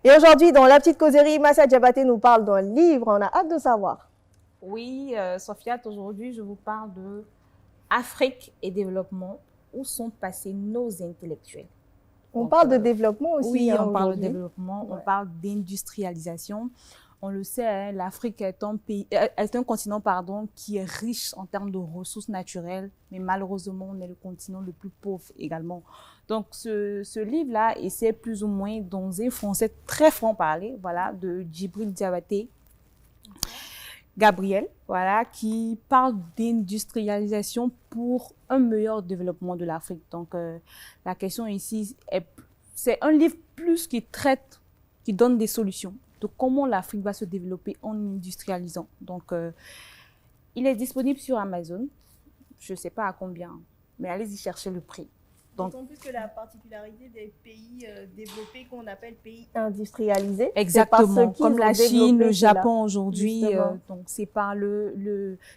Et aujourd'hui, dans la petite causerie, Massa Diabaté nous parle d'un livre. On a hâte de savoir. Oui, Sofiat, aujourd'hui, je vous parle de Afrique et développement. Où sont passés nos intellectuels? On parle de développement aussi. Oui, hein, on parle de aujourd'hui. développement, Ouais. on parle d'industrialisation. On le sait, hein, l'Afrique est un continent qui est riche en termes de ressources naturelles, mais malheureusement, on est le continent le plus pauvre également. Donc, ce livre-là essaie plus ou moins, dans un français très franc-parler, voilà, de Djibril Diabaté, Gabriel, voilà, qui parle d'industrialisation pour un meilleur développement de l'Afrique. Donc, la question ici c'est un livre plus qui traite, qui donne des solutions de comment l'Afrique va se développer en industrialisant. Donc, il est disponible sur Amazon. Je ne sais pas à combien, mais allez-y chercher le prix. D'autant plus que la particularité des pays développés qu'on appelle pays industrialisés, exactement, comme la Chine, le Japon là, aujourd'hui, donc c'est par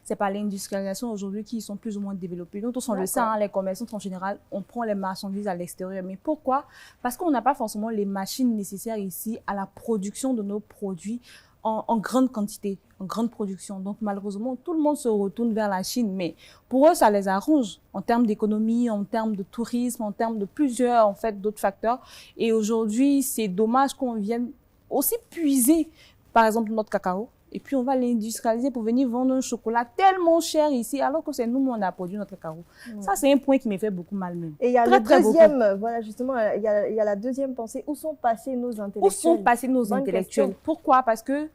c'est par l'industrialisation aujourd'hui qui sont plus ou moins développés. Nous tous on le sait, hein, les commerçants en général, on prend les marchandises à l'extérieur. Mais pourquoi? Parce qu'on n'a pas forcément les machines nécessaires ici à la production de nos produits en grande quantité, en grande production. Donc, malheureusement, tout le monde se retourne vers la Chine. Mais pour eux, ça les arrange en termes d'économie, en termes de tourisme, en termes de plusieurs, en fait, d'autres facteurs. Et aujourd'hui, c'est dommage qu'on vienne aussi puiser, par exemple, notre cacao. Et puis, on va l'industrialiser pour venir vendre un chocolat tellement cher ici, alors que c'est nous, on a produit notre cacao. Ouais. Ça, c'est un point qui me fait beaucoup mal même. Et il y a le deuxième, voilà, justement, il y a la deuxième pensée. Où sont passés nos intellectuels? Où sont passés nos intellectuels? Pourquoi? Parce que,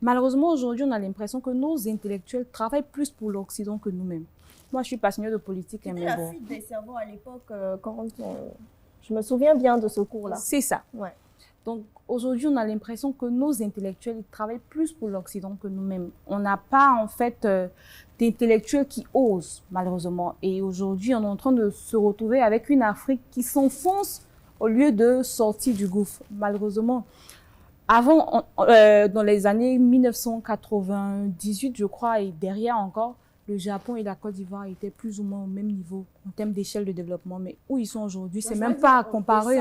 malheureusement, aujourd'hui, on a l'impression que nos intellectuels travaillent plus pour l'Occident que nous-mêmes. Moi, je suis passionnée de politique. C'était la fuite des cerveaux à l'époque, je me souviens bien de ce cours-là. C'est ça. Ouais. Donc, aujourd'hui, on a l'impression que nos intellectuels ils travaillent plus pour l'Occident que nous-mêmes. On n'a pas, en fait, d'intellectuels qui osent, malheureusement. Et aujourd'hui, on est en train de se retrouver avec une Afrique qui s'enfonce au lieu de sortir du gouffre, malheureusement. Avant, dans les années 1998, je crois, et derrière encore, le Japon et la Côte d'Ivoire étaient plus ou moins au même niveau en termes d'échelle de développement. Mais où ils sont aujourd'hui, c'est même pas à comparer.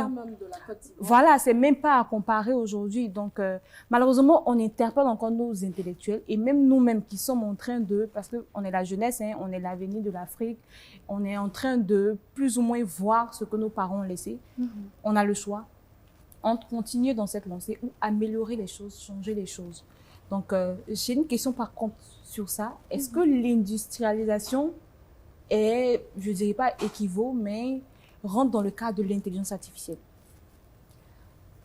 Voilà, c'est même pas à comparer aujourd'hui. Donc, malheureusement, on interpelle encore nos intellectuels et même nous-mêmes qui sommes en train de, parce qu'on est la jeunesse, hein, on est l'avenir de l'Afrique, on est en train de plus ou moins voir ce que nos parents ont laissé. On a le choix entre continuer dans cette lancée ou améliorer les choses, changer les choses. Donc, j'ai une question par contre sur ça. Est-ce que l'industrialisation est, je dirais pas équivaut, mais rentre dans le cadre de l'intelligence artificielle?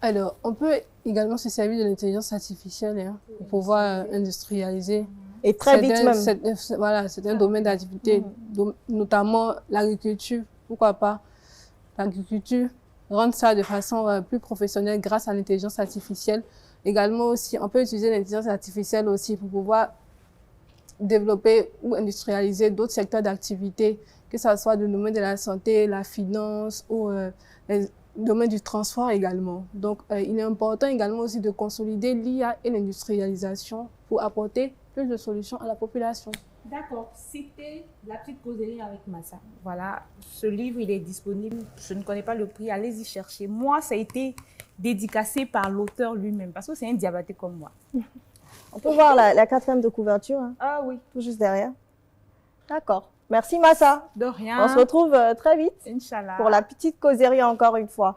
Alors, on peut également se servir de l'intelligence artificielle hein, pour pouvoir industrialiser. Et très vite même. Voilà, c'est un domaine d'activité, notamment l'agriculture. Pourquoi pas l'agriculture? Rendre ça de façon plus professionnelle grâce à l'intelligence artificielle. Également aussi, on peut utiliser l'intelligence artificielle aussi pour pouvoir développer ou industrialiser d'autres secteurs d'activité, que ce soit le domaine de la santé, la finance ou le domaine du transport également. Donc, il est important également aussi de consolider l'IA et l'industrialisation pour apporter plus de solutions à la population. D'accord, c'était la petite causerie avec Massa. Voilà, ce livre, il est disponible. Je ne connais pas le prix, allez-y chercher. Moi, ça a été dédicacé par l'auteur lui-même, parce que c'est un diabaté comme moi. On peut voir la quatrième de couverture. Hein. Ah oui. Tout juste derrière. D'accord. Merci Massa. De rien. On se retrouve très vite. Inch'Allah. Pour la petite causerie encore une fois.